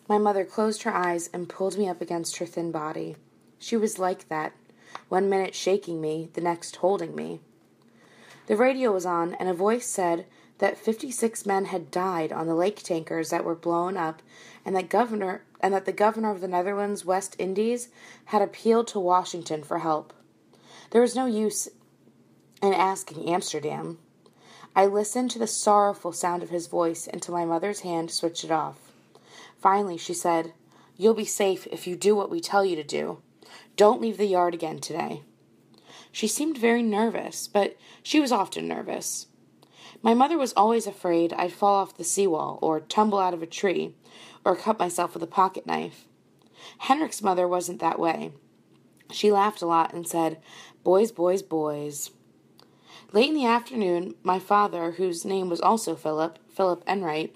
My mother closed her eyes and pulled me up against her thin body. She was like that, 1 minute shaking me, the next holding me. The radio was on, and a voice said that 56 men had died on the lake tankers that were blown up, and that the governor of the Netherlands West Indies had appealed to Washington for help. There was no use in asking Amsterdam. I listened to the sorrowful sound of his voice until my mother's hand switched it off. Finally, she said, "You'll be safe if you do what we tell you to do. Don't leave the yard again today." She seemed very nervous, but she was often nervous. My mother was always afraid I'd fall off the seawall, or tumble out of a tree, or cut myself with a pocket knife. Henrik's mother wasn't that way. She laughed a lot and said, "Boys, boys, boys." Late in the afternoon, my father, whose name was also Philip Enright,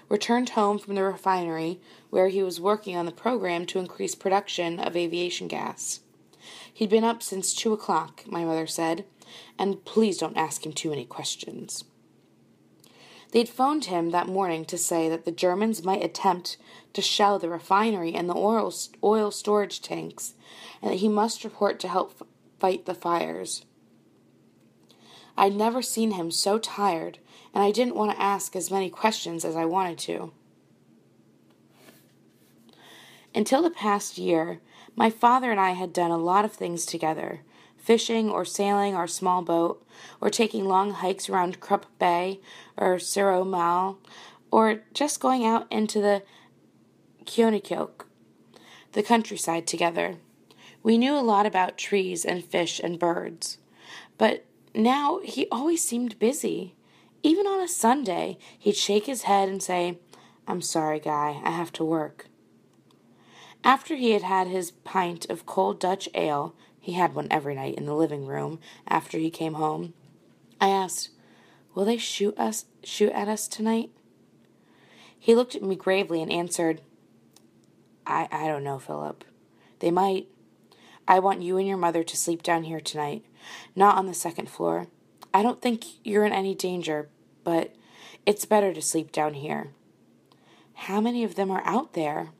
returned home from the refinery where he was working on the program to increase production of aviation gas. He'd been up since 2 o'clock, my mother said, and please don't ask him too many questions. They'd phoned him that morning to say that the Germans might attempt to shell the refinery and the oil storage tanks, and that he must report to help fight the fires. I'd never seen him so tired, and I didn't want to ask as many questions as I wanted to. Until the past year, my father and I had done a lot of things together, fishing or sailing our small boat, or taking long hikes around Krupp Bay or Sero Mal, or just going out into the Kjønekjøk, the countryside together. We knew a lot about trees and fish and birds, but now he always seemed busy. Even on a Sunday, he'd shake his head and say, "I'm sorry, Guy, I have to work." After he had had his pint of cold Dutch ale, he had one every night in the living room after he came home, I asked, "Will they shoot at us tonight?" He looked at me gravely and answered, I don't know, Philip. They might. I want you and your mother to sleep down here tonight, not on the second floor. I don't think you're in any danger, but it's better to sleep down here." "How many of them are out there?"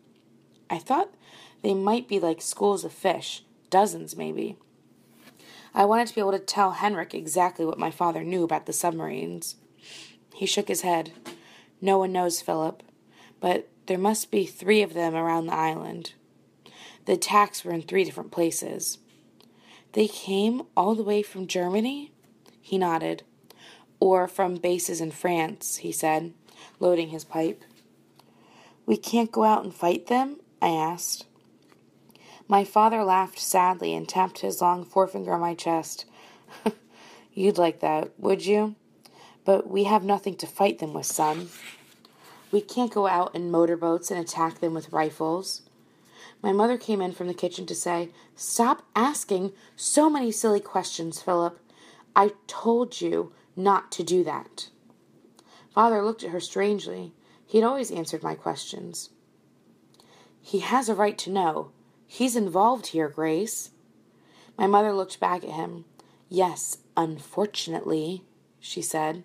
"I thought they might be like schools of fish, dozens maybe." I wanted to be able to tell Henrik exactly what my father knew about the submarines. He shook his head. "No one knows, Philip, but there must be 3 of them around the island. The attacks were in 3 different places." "They came all the way from Germany?" He nodded. "Or from bases in France," he said, loading his pipe. "We can't go out and fight them?" I asked. My father laughed sadly and tapped his long forefinger on my chest. "You'd like that, would you? But we have nothing to fight them with, son. We can't go out in motorboats and attack them with rifles." My mother came in from the kitchen to say, "Stop asking so many silly questions, Philip. I told you not to do that." Father looked at her strangely. He'd always answered my questions. "He has a right to know. He's involved here, Grace." My mother looked back at him. "Yes, unfortunately," she said.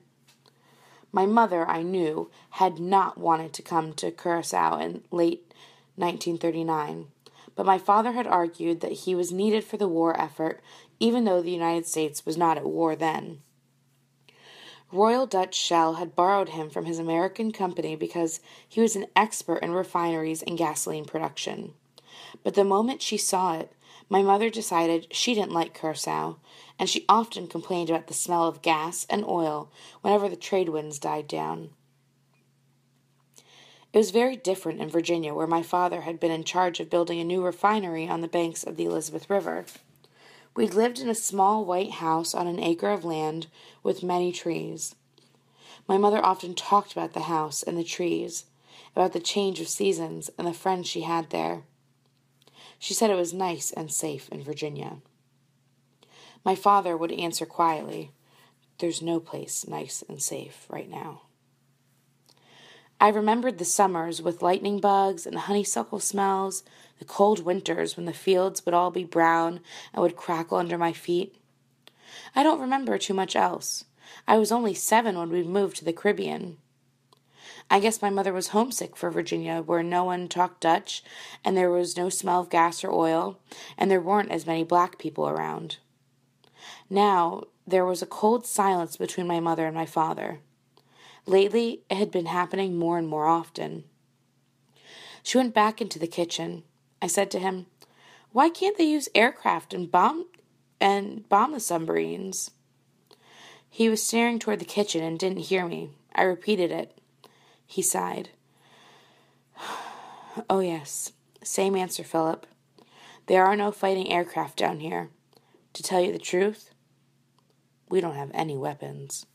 My mother, I knew, had not wanted to come to Curaçao in late 1939, but my father had argued that he was needed for the war effort, even though the United States was not at war then. Royal Dutch Shell had borrowed him from his American company because he was an expert in refineries and gasoline production. But the moment she saw it, my mother decided she didn't like Curaçao, and she often complained about the smell of gas and oil whenever the trade winds died down. It was very different in Virginia, where my father had been in charge of building a new refinery on the banks of the Elizabeth River. We'd lived in a small white house on an acre of land with many trees. My mother often talked about the house and the trees, about the change of seasons and the friends she had there. She said it was nice and safe in Virginia. My father would answer quietly, "There's no place nice and safe right now." I remembered the summers with lightning bugs and honeysuckle smells, the cold winters when the fields would all be brown and would crackle under my feet. I don't remember too much else. I was only 7 when we moved to the Caribbean. I guess my mother was homesick for Virginia, where no one talked Dutch, and there was no smell of gas or oil, and there weren't as many black people around. Now, there was a cold silence between my mother and my father. Lately, it had been happening more and more often. She went back into the kitchen. I said to him, "Why can't they use aircraft and bomb the submarines?" He was staring toward the kitchen and didn't hear me. I repeated it. He sighed. "Oh, yes. Same answer, Philip. There are no fighting aircraft down here. To tell you the truth, we don't have any weapons."